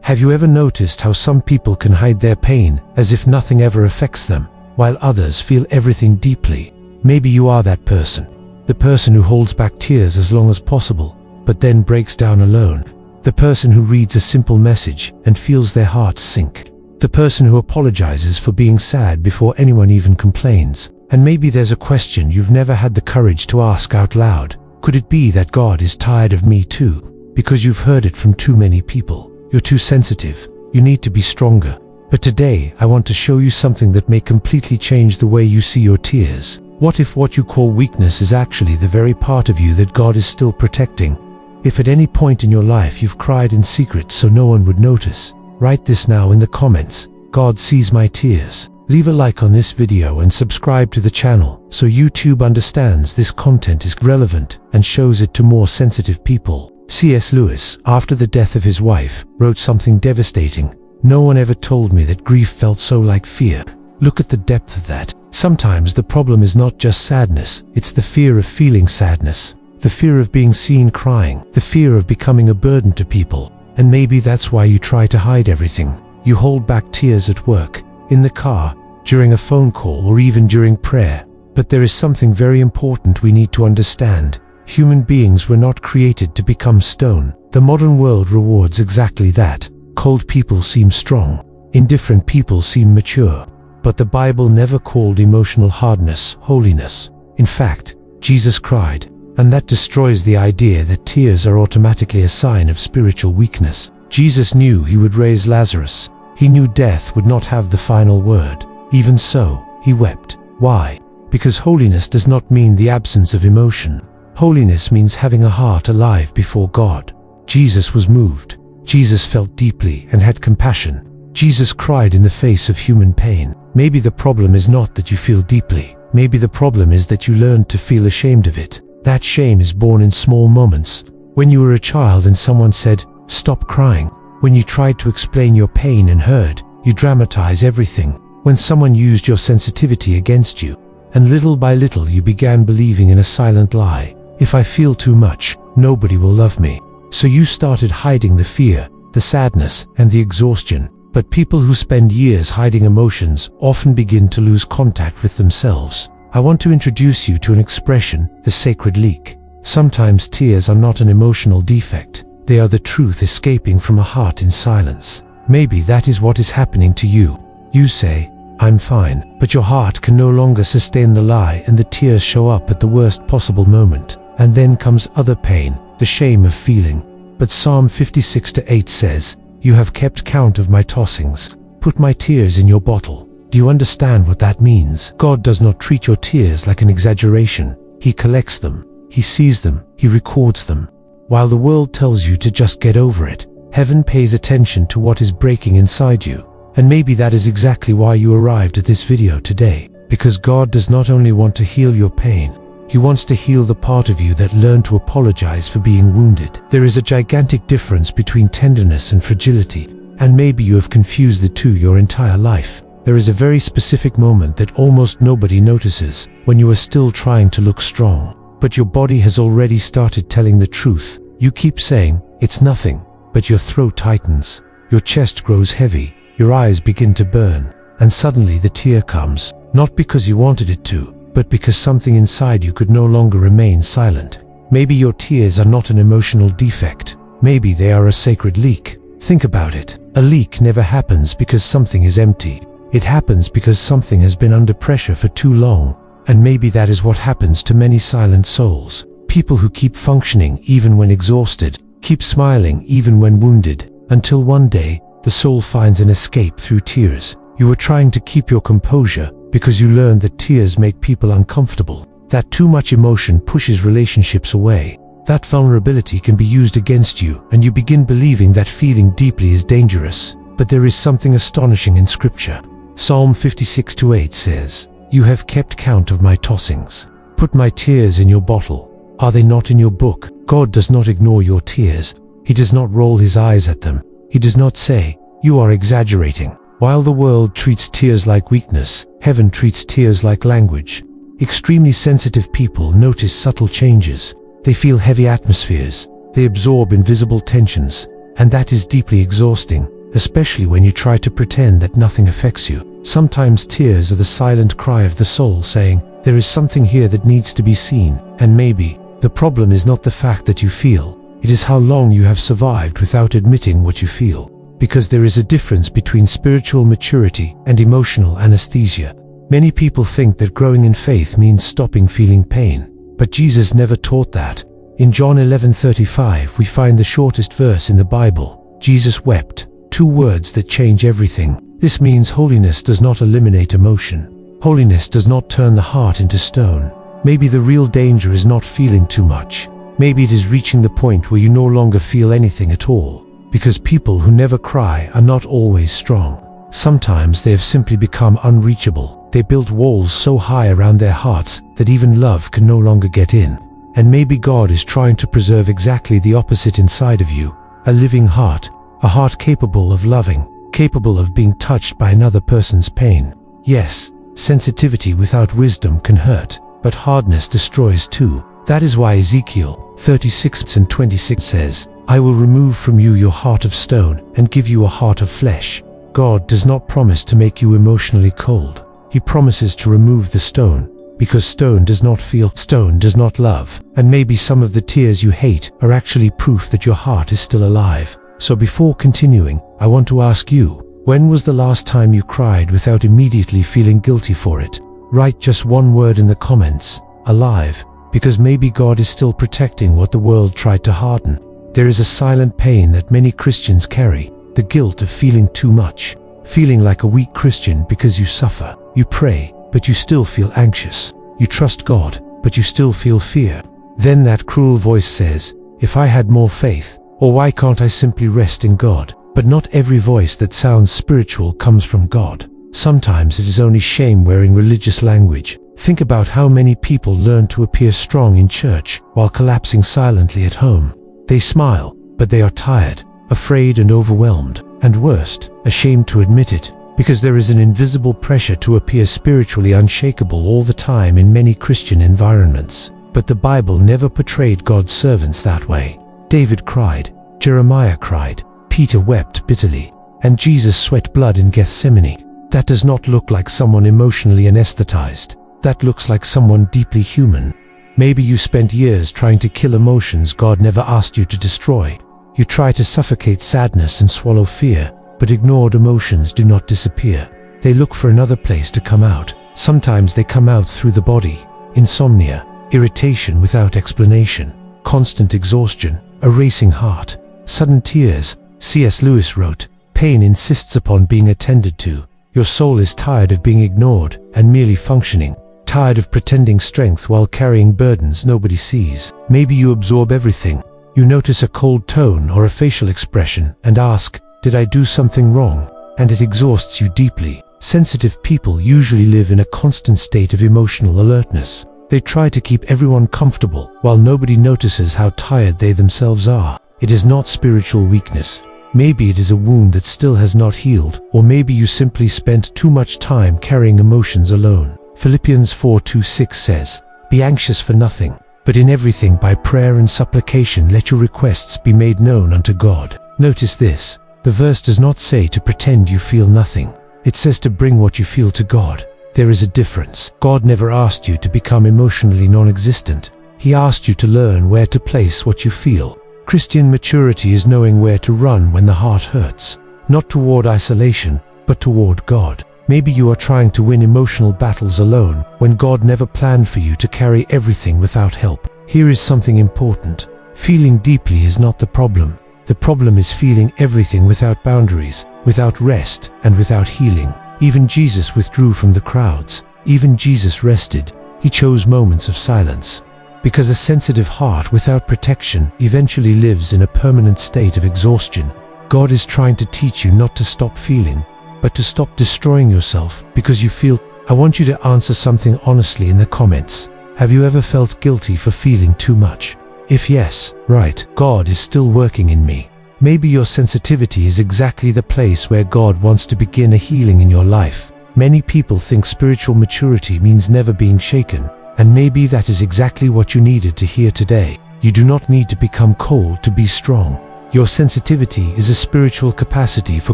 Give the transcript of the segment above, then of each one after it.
Have you ever noticed how some people can hide their pain as if nothing ever affects them, while others feel everything deeply? Maybe you are that person. The person who holds back tears as long as possible, but then breaks down alone. The person who reads a simple message and feels their heart sink. The person who apologizes for being sad before anyone even complains. And maybe there's a question you've never had the courage to ask out loud. Could it be that God is tired of me too? Because you've heard it from too many people. You're too sensitive. You need to be stronger. But today, I want to show you something that may completely change the way you see your tears. What if what you call weakness is actually the very part of you that God is still protecting? If at any point in your life you've cried in secret so no one would notice, write this now in the comments. God sees my tears. Leave a like on this video and subscribe to the channel so YouTube understands this content is relevant and shows it to more sensitive people. C.S. Lewis, after the death of his wife, wrote something devastating. No one ever told me that grief felt so like fear. Look at the depth of that. Sometimes the problem is not just sadness, it's the fear of feeling sadness. The fear of being seen crying, the fear of becoming a burden to people. And maybe that's why you try to hide everything. You hold back tears at work, in the car, during a phone call, or even during prayer. But there is something very important we need to understand. Human beings were not created to become stone. The modern world rewards exactly that. Cold people seem strong. Indifferent people seem mature. But the Bible never called emotional hardness holiness. In fact, Jesus cried, and that destroys the idea that tears are automatically a sign of spiritual weakness. Jesus knew he would raise Lazarus. He knew death would not have the final word. Even so, he wept. Why? Because holiness does not mean the absence of emotion. Holiness means having a heart alive before God. Jesus was moved. Jesus felt deeply and had compassion. Jesus cried in the face of human pain. Maybe the problem is not that you feel deeply. Maybe the problem is that you learned to feel ashamed of it. That shame is born in small moments. When you were a child and someone said, "Stop crying." When you tried to explain your pain and hurt, you dramatize everything. When someone used your sensitivity against you. And little by little you began believing in a silent lie. If I feel too much, nobody will love me. So you started hiding the fear, the sadness, and the exhaustion. But people who spend years hiding emotions often begin to lose contact with themselves. I want to introduce you to an expression, the sacred leak. Sometimes tears are not an emotional defect. They are the truth escaping from a heart in silence. Maybe that is what is happening to you. You say, "I'm fine," but your heart can no longer sustain the lie and the tears show up at the worst possible moment. And then comes other pain, the shame of feeling. But Psalm 56:8 says, "You have kept count of my tossings. Put my tears in your bottle." Do you understand what that means? God does not treat your tears like an exaggeration. He collects them. He sees them. He records them. While the world tells you to just get over it, heaven pays attention to what is breaking inside you. And maybe that is exactly why you arrived at this video today. Because God does not only want to heal your pain, He wants to heal the part of you that learned to apologize for being wounded. There is a gigantic difference between tenderness and fragility, and maybe you have confused the two your entire life. There is a very specific moment that almost nobody notices, when you are still trying to look strong. But your body has already started telling the truth. You keep saying, "It's nothing," but your throat tightens, your chest grows heavy, your eyes begin to burn, and suddenly the tear comes, not because you wanted it to, but because something inside you could no longer remain silent. Maybe your tears are not an emotional defect. Maybe they are a sacred leak. Think about it. A leak never happens because something is empty. It happens because something has been under pressure for too long. And maybe that is what happens to many silent souls. People who keep functioning even when exhausted, keep smiling even when wounded, until one day, the soul finds an escape through tears. You were trying to keep your composure because you learned that tears make people uncomfortable, that too much emotion pushes relationships away. That vulnerability can be used against you, and you begin believing that feeling deeply is dangerous. But there is something astonishing in Scripture. Psalm 56:8 says, "You have kept count of my tossings. Put my tears in your bottle. Are they not in your book?" God does not ignore your tears. He does not roll his eyes at them. He does not say, "You are exaggerating." While the world treats tears like weakness, heaven treats tears like language. Extremely sensitive people notice subtle changes. They feel heavy atmospheres. They absorb invisible tensions. And that is deeply exhausting. especially when you try to pretend that nothing affects you. Sometimes tears are the silent cry of the soul saying, there is something here that needs to be seen, and maybe the problem is not the fact that you feel, it is how long you have survived without admitting what you feel. Because there is a difference between spiritual maturity and emotional anesthesia. Many people think that growing in faith means stopping feeling pain, but Jesus never taught that. In John 11:35 we find the shortest verse in the Bible. Jesus wept. 2 words that change everything. This means holiness does not eliminate emotion. Holiness does not turn the heart into stone. Maybe the real danger is not feeling too much. Maybe it is reaching the point where you no longer feel anything at all. Because people who never cry are not always strong. Sometimes they have simply become unreachable. They built walls so high around their hearts that even love can no longer get in. And maybe God is trying to preserve exactly the opposite inside of you. A living heart. A heart capable of loving. Capable of being touched by another person's pain. Yes, sensitivity without wisdom can hurt, but hardness destroys too. That is why Ezekiel 36:26 says, I will remove from you your heart of stone and give you a heart of flesh. God does not promise to make you emotionally cold. He promises to remove the stone, because stone does not feel, stone does not love, and maybe some of the tears you hate are actually proof that your heart is still alive. So before continuing, I want to ask you, when was the last time you cried without immediately feeling guilty for it? Write just one word in the comments, alive, because maybe God is still protecting what the world tried to harden. There is a silent pain that many Christians carry, the guilt of feeling too much, feeling like a weak Christian because you suffer. You pray, but you still feel anxious. You trust God, but you still feel fear. Then that cruel voice says, if I had more faith, or why can't I simply rest in God? But not every voice that sounds spiritual comes from God. Sometimes it is only shame wearing religious language. Think about how many people learn to appear strong in church while collapsing silently at home. They smile, but they are tired, afraid and overwhelmed, and worst, ashamed to admit it, because there is an invisible pressure to appear spiritually unshakable all the time in many Christian environments. But the Bible never portrayed God's servants that way. David cried, Jeremiah cried, Peter wept bitterly, and Jesus sweat blood in Gethsemane. That does not look like someone emotionally anesthetized. That looks like someone deeply human. Maybe you spent years trying to kill emotions God never asked you to destroy. You try to suffocate sadness and swallow fear, but ignored emotions do not disappear. They look for another place to come out. Sometimes they come out through the body. Insomnia, irritation without explanation, constant exhaustion, a racing heart, sudden tears. C.S. Lewis wrote, pain insists upon being attended to. Your soul is tired of being ignored and merely functioning, tired of pretending strength while carrying burdens nobody sees. Maybe you absorb everything. You notice a cold tone or a facial expression and ask, did I do something wrong? And it exhausts you deeply. Sensitive people usually live in a constant state of emotional alertness. They try to keep everyone comfortable while nobody notices how tired they themselves are. It is not spiritual weakness. Maybe it is a wound that still has not healed, or maybe you simply spent too much time carrying emotions alone. Philippians 4:26 says, be anxious for nothing, but in everything by prayer and supplication let your requests be made known unto God. Notice this, the verse does not say to pretend you feel nothing. It says to bring what you feel to God. There is a difference. God never asked you to become emotionally non-existent. He asked you to learn where to place what you feel. Christian maturity is knowing where to run when the heart hurts. Not toward isolation, but toward God. Maybe you are trying to win emotional battles alone when God never planned for you to carry everything without help. Here is something important. Feeling deeply is not the problem. The problem is feeling everything without boundaries, without rest, and without healing. Even Jesus withdrew from the crowds. Even Jesus rested. He chose moments of silence. Because a sensitive heart without protection eventually lives in a permanent state of exhaustion. God is trying to teach you not to stop feeling, but to stop destroying yourself because you feel. I want you to answer something honestly in the comments. Have you ever felt guilty for feeling too much? If yes, right, God is still working in me. Maybe your sensitivity is exactly the place where God wants to begin a healing in your life. Many people think spiritual maturity means never being shaken. And maybe that is exactly what you needed to hear today. You do not need to become cold to be strong. Your sensitivity is a spiritual capacity for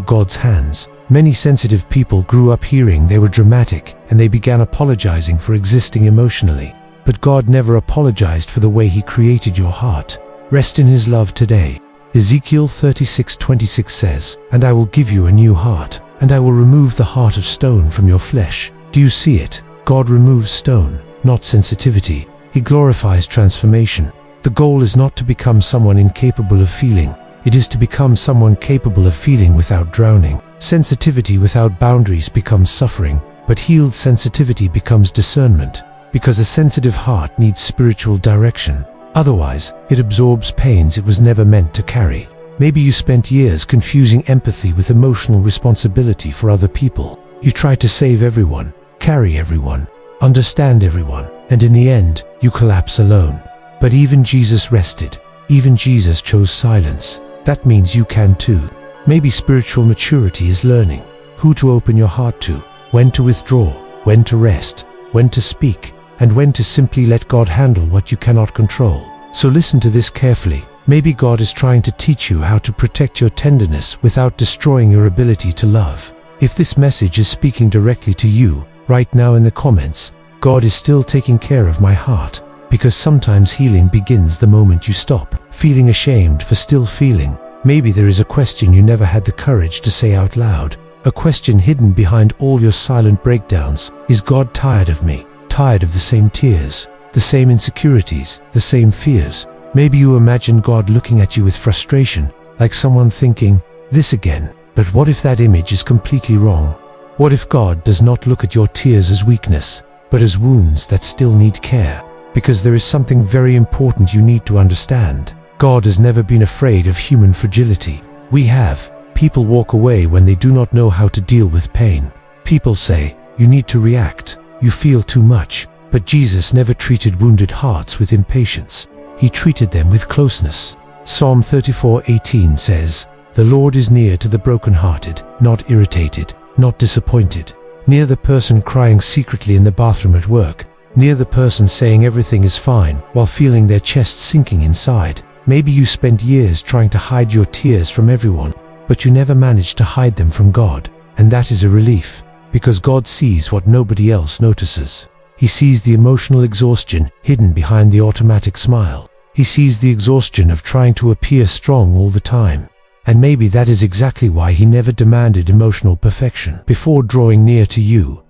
God's hands. Many sensitive people grew up hearing they were dramatic, and they began apologizing for existing emotionally. But God never apologized for the way He created your heart. Rest in His love today. Ezekiel 36:26 says, "And I will give you a new heart, and I will remove the heart of stone from your flesh." Do you see it? God removes stone, not sensitivity. He glorifies transformation. The goal is not to become someone incapable of feeling. It is to become someone capable of feeling without drowning. Sensitivity without boundaries becomes suffering, but healed sensitivity becomes discernment, because a sensitive heart needs spiritual direction. Otherwise, it absorbs pains it was never meant to carry. Maybe you spent years confusing empathy with emotional responsibility for other people. You tried to save everyone, carry everyone, understand everyone, and in the end, you collapse alone. But even Jesus rested. Even Jesus chose silence. That means you can too. Maybe spiritual maturity is learning who to open your heart to, when to withdraw, when to rest, when to speak, and when to simply let God handle what you cannot control. So listen to this carefully. Maybe God is trying to teach you how to protect your tenderness without destroying your ability to love. If this message is speaking directly to you, right now in the comments, God is still taking care of my heart. Because sometimes healing begins the moment you stop feeling ashamed for still feeling. Maybe there is a question you never had the courage to say out loud. A question hidden behind all your silent breakdowns. Is God tired of me? Tired of the same tears, the same insecurities, the same fears? Maybe you imagine God looking at you with frustration, like someone thinking, "This again." But what if that image is completely wrong? What if God does not look at your tears as weakness, but as wounds that still need care? Because there is something very important you need to understand. God has never been afraid of human fragility. We have. People walk away when they do not know how to deal with pain. People say, "You need to react. You feel too much." But Jesus never treated wounded hearts with impatience. He treated them with closeness. Psalm 34:18 says, "The Lord is near to the brokenhearted, not irritated, not disappointed." Near the person crying secretly in the bathroom at work. Near the person saying everything is fine while feeling their chest sinking inside. Maybe you spent years trying to hide your tears from everyone, but you never managed to hide them from God. And that is a relief, because God sees what nobody else notices. He sees the emotional exhaustion hidden behind the automatic smile. He sees the exhaustion of trying to appear strong all the time. And maybe that is exactly why He never demanded emotional perfection before drawing near to you.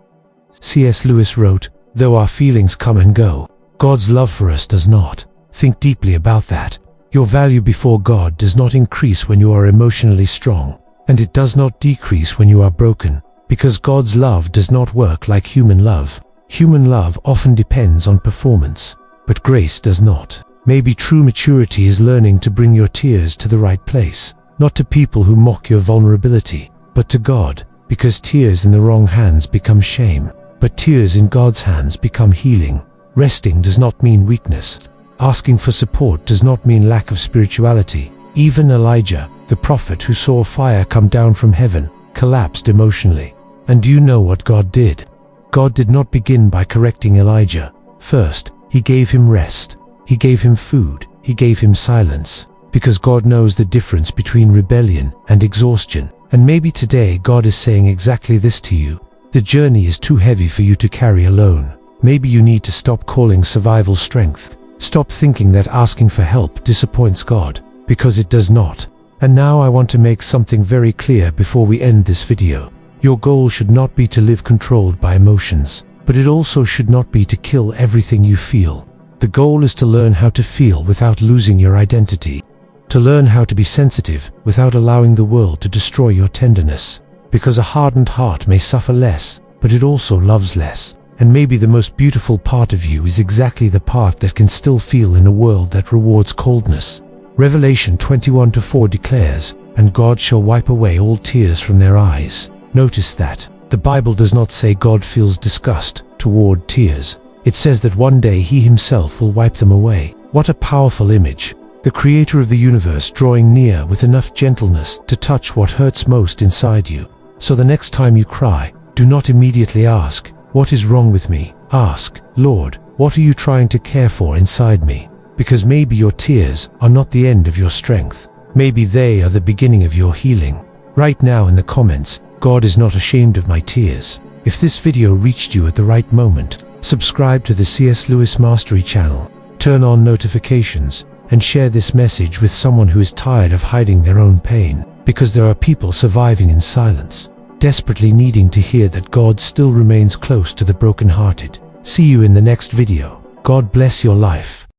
C.S. Lewis wrote, "Though our feelings come and go, God's love for us does not." Think deeply about that. Your value before God does not increase when you are emotionally strong, and it does not decrease when you are broken, because God's love does not work like human love. Human love often depends on performance, but grace does not. Maybe true maturity is learning to bring your tears to the right place, not to people who mock your vulnerability, but to God, because tears in the wrong hands become shame. But tears in God's hands become healing. Resting does not mean weakness. Asking for support does not mean lack of spirituality. Even Elijah, the prophet who saw fire come down from heaven, collapsed emotionally. And do you know what God did? God did not begin by correcting Elijah. First, He gave him rest. He gave him food. He gave him silence. Because God knows the difference between rebellion and exhaustion. And maybe today God is saying exactly this to you. The journey is too heavy for you to carry alone. Maybe you need to stop calling survival strength. Stop thinking that asking for help disappoints God, because it does not. And now I want to make something very clear before we end this video. Your goal should not be to live controlled by emotions, but it also should not be to kill everything you feel. The goal is to learn how to feel without losing your identity. To learn how to be sensitive without allowing the world to destroy your tenderness. Because a hardened heart may suffer less, but it also loves less. And maybe the most beautiful part of you is exactly the part that can still feel in a world that rewards coldness. Revelation 21:4 declares, "And God shall wipe away all tears from their eyes." Notice that. The Bible does not say God feels disgust toward tears. It says that one day He Himself will wipe them away. What a powerful image. The Creator of the universe drawing near with enough gentleness to touch what hurts most inside you. So the next time you cry, do not immediately ask, "What is wrong with me?" Ask, "Lord, what are you trying to care for inside me?" Because maybe your tears are not the end of your strength. Maybe they are the beginning of your healing. Write now in the comments, God is not ashamed of my tears. If this video reached you at the right moment, subscribe to the C.S. Lewis Mastery channel, turn on notifications, and share this message with someone who is tired of hiding their own pain, because there are people surviving in silence, desperately needing to hear that God still remains close to the brokenhearted. See you in the next video. God bless your life.